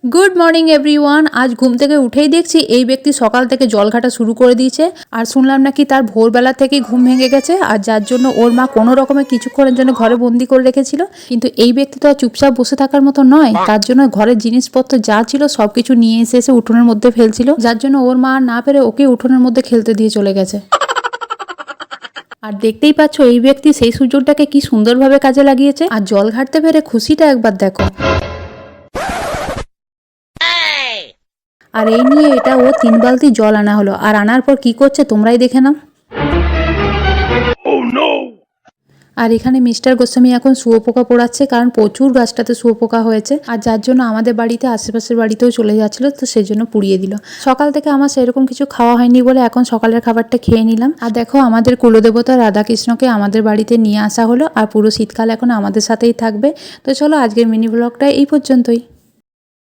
Good morning everyone. আজ ঘুম থেকে উঠেই দেখছি এই ব্যক্তি সকাল থেকে জল ঘাটা শুরু করে দিয়েছে। আর শুনলাম নাকি তার ভোরবেলা থেকেই ঘুম ভেঙে গেছে, আর যার জন্য ওর মা কোনো রকমে কিছুক্ষণের জন্য ঘরে বন্দি করে রেখেছিল। কিন্তু এই ব্যক্তি তো আর চুপচাপ বসে থাকার মতো নয়, তার জন্য ঘরের জিনিসপত্র যা ছিল সবকিছু নিয়ে এসে উঠোনের মধ্যে ফেলছিল, যার জন্য ওর মা আর না পেরে ওকে উঠোনের মধ্যে খেলতে দিয়ে চলে গেছে। আর দেখতেই পাচ্ছ এই ব্যক্তি সেই সুযোগটাকে কি সুন্দরভাবে কাজে লাগিয়েছে, আর জল ঘাটতে পেরে খুশিটা একবার দেখো। আর এই নিয়ে এটা ও 3 বালতি জল আনা হলো, আর আনার পর কি করছে তোমরাই দেখে নাও। আর এখানে মিস্টার গোস্বামী এখন শুয়োপোকা পোড়াচ্ছে, কারণ প্রচুর গাছটাতে শুয়োপোকা হয়েছে, আর যার জন্য আমাদের বাড়িতে আশেপাশের বাড়িতেও চলে যাচ্ছিল, তো সেই জন্য পুড়িয়ে দিল। সকাল থেকে আমার সেরকম কিছু খাওয়া হয়নি বলে এখন সকালের খাবারটা খেয়ে নিলাম। আর দেখো আমাদের কুলদেবতা রাধাকৃষ্ণকে আমাদের বাড়িতে নিয়ে আসা হলো, আর পুরো শীতকাল এখন আমাদের সাথেই থাকবে। তো চলো আজকের মিনি ব্লগটা এই পর্যন্তই।